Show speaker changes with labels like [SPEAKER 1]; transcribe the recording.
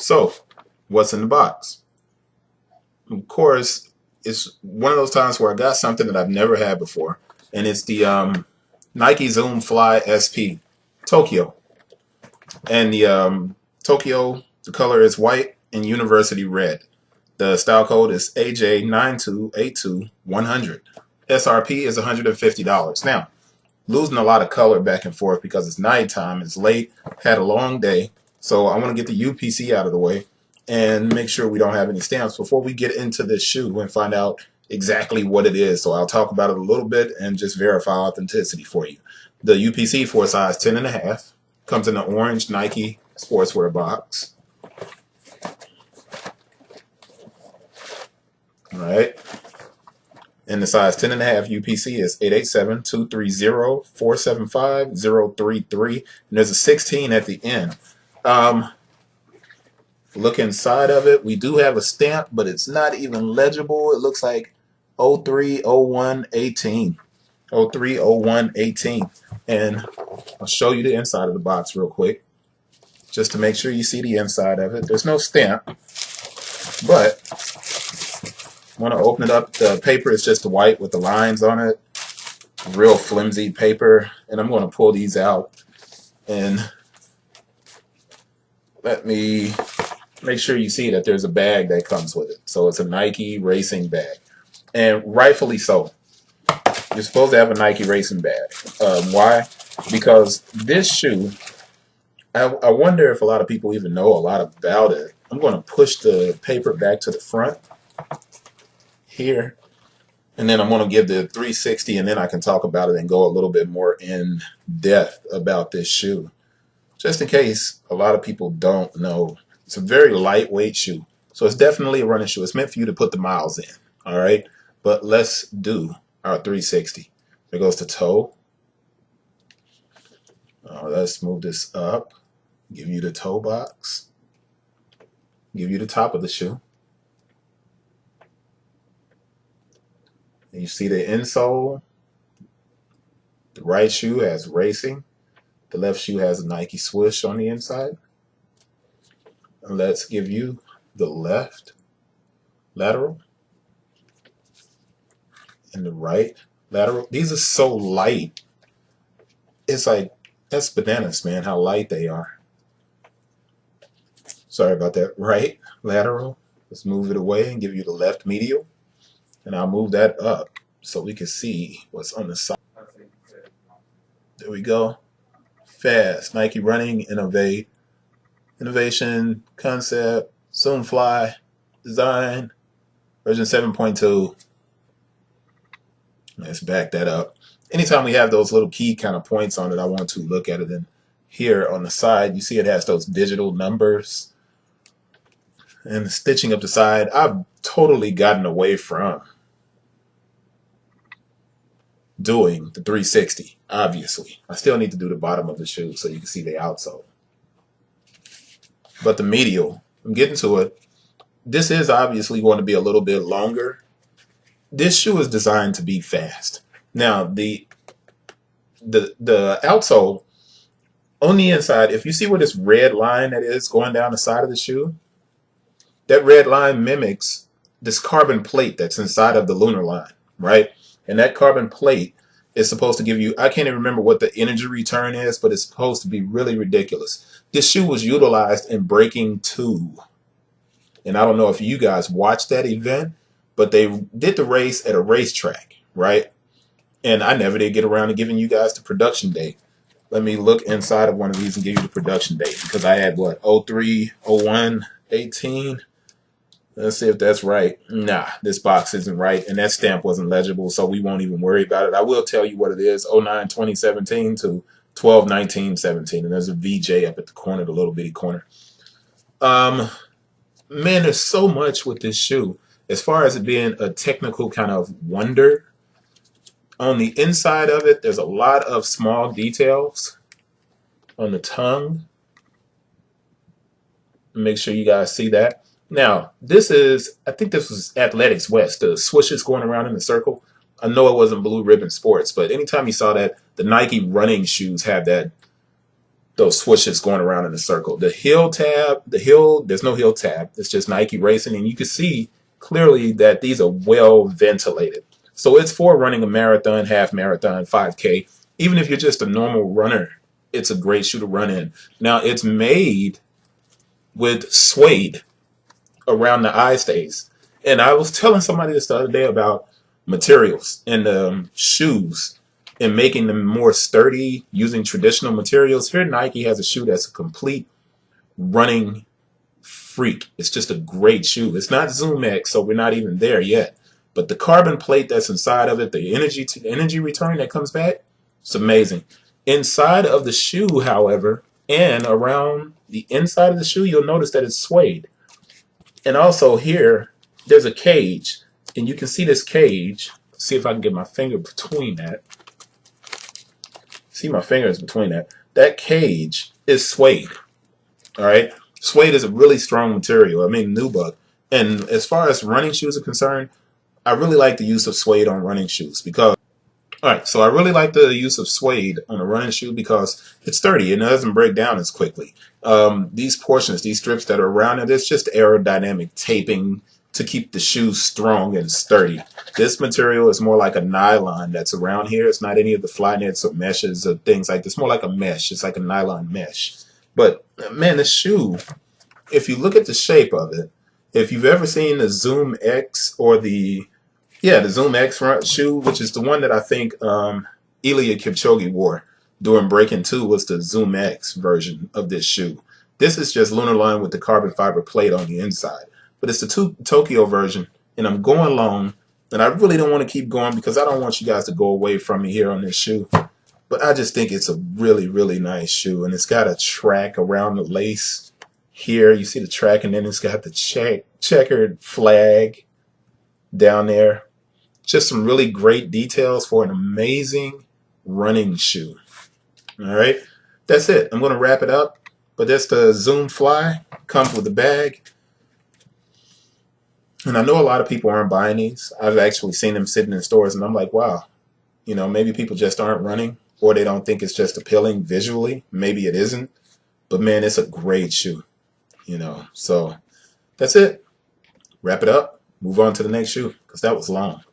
[SPEAKER 1] So, what's in the box? Of course, it's one of those times where I got something that I've never had before, and it's the Nike Zoom Fly SP Tokyo. And the Tokyo, the color is white and university red. The style code is AJ9282-100. SRP is $150. Now, losing a lot of color back and forth because it's nighttime, it's late, had a long day. So I want to get the UPC out of the way and make sure we don't have any stamps before we get into this shoe and find out exactly what it is. So I'll talk about it a little bit and just verify authenticity for you. The UPC for a size 10.5 comes in the orange Nike sportswear box. All right. And the size 10.5 UPC is 887-230-475-033. And there's a 16 at the end. Look inside of it. We do have a stamp, but it's not even legible. It looks like 030118. 030118. And I'll show you the inside of the box real quick, just to make sure you see the inside of it. There's no stamp, but I want to open it up. The paper is just white with the lines on it. Real flimsy paper. And I'm going to pull these out and let me make sure you see that there's a bag that comes with it. So it's a Nike racing bag. And rightfully so. You're supposed to have a Nike racing bag. Why? Because this shoe, I wonder if a lot of people even know a lot about it. I'm going to push the paper back to the front here, and then I'm going to give the 360, and then I can talk about it and go a little bit more in depth about this shoe, just in case a lot of people don't know. It's a very lightweight shoe, so it's definitely a running shoe. It's meant for you to put the miles in. All right, but let's do our 360. There goes the toe. Let's move this up, give you the toe box, give you the top of the shoe. And you see the insole. The right shoe has racing. The left shoe has a Nike swoosh on the inside. And let's give you the left lateral and the right lateral. These are so light. It's like, that's bananas, man, how light they are. Sorry about that. Right lateral. Let's move it away and give you the left medial. And I'll move that up so we can see what's on the side. There we go. Fast. Nike Running Innovate. Innovation, Concept, Zoom Fly, Design, version 7.2. Let's back that up. Anytime we have those little key kind of points on it, I want to look at it. And here on the side, you see it has those digital numbers. And the stitching up the side, I've totally gotten away from doing the 360, obviously. I still need to do the bottom of the shoe so you can see the outsole. But the medial, I'm getting to it. This is obviously going to be a little bit longer. This shoe is designed to be fast. Now, the outsole on the inside, if you see where this red line that is going down the side of the shoe, that red line mimics this carbon plate that's inside of the Lunarlon, right? And that carbon plate is supposed to give you, I can't even remember what the energy return is, but it's supposed to be really ridiculous. This shoe was utilized in Breaking2. And I don't know if you guys watched that event, but they did the race at a racetrack, right? And I never did get around to giving you guys the production date. Let me look inside of one of these and give you the production date, because I had what, 03, 01, 18? Let's see if that's right. Nah, this box isn't right, and that stamp wasn't legible, so we won't even worry about it. I will tell you what it is, 09/2017 to 12/19/17, and there's a VJ up at the corner, the little bitty corner. Man, there's so much with this shoe. As far as it being a technical kind of wonder, on the inside of it, there's a lot of small details on the tongue. Make sure you guys see that. Now, this is, I think this was Athletics West, the swooshes going around in the circle. I know it wasn't Blue Ribbon Sports, but anytime you saw that, the Nike running shoes have that those swooshes going around in a circle. The heel tab, there's no heel tab. It's just Nike Racing, and you can see clearly that these are well ventilated. So it's for running a marathon, half marathon, 5K. Even if you're just a normal runner, it's a great shoe to run in. Now, it's made with suede around the eye stays. And I was telling somebody this the other day about materials and shoes and making them more sturdy using traditional materials. Here, Nike has a shoe that's a complete running freak. It's just a great shoe. It's not ZoomX, so we're not even there yet. But the carbon plate that's inside of it, the energy return that comes back, it's amazing. Inside of the shoe, however, and around the inside of the shoe, you'll notice that it's suede. And also here, there's a cage. And you can see this cage. See if I can get my finger between that. See my fingers between that. That cage is suede. All right? Suede is a really strong material. I mean, nubuck. And as far as running shoes are concerned, I really like the use of suede on running shoes because, all right, so I really like the use of suede on a running shoe because it's sturdy and it doesn't break down as quickly. These portions, these strips that are around it, it's just aerodynamic taping to keep the shoe strong and sturdy. This material is more like a nylon that's around here. It's not any of the fly nets or meshes or things like this. It's more like a mesh. It's like a nylon mesh. But man, this shoe, if you look at the shape of it, if you've ever seen the ZoomX or the ZoomX front shoe, which is the one that I think Eliud Kipchoge wore during Breaking2, was the ZoomX version of this shoe. This is just Lunarlon with the carbon fiber plate on the inside. But it's the Tokyo version, and I'm going long, and I really don't want to keep going because I don't want you guys to go away from me here on this shoe. But I just think it's a really, really nice shoe, and it's got a track around the lace here. You see the track, and then it's got the checkered flag down there. Just some really great details for an amazing running shoe. All right, that's it. I'm going to wrap it up. But that's the Zoom Fly. Comes with a bag. And I know a lot of people aren't buying these. I've actually seen them sitting in stores, and I'm like, wow, you know, maybe people just aren't running, or they don't think it's just appealing visually. Maybe it isn't. But man, it's a great shoe, you know. So that's it. Wrap it up. Move on to the next shoe because that was long.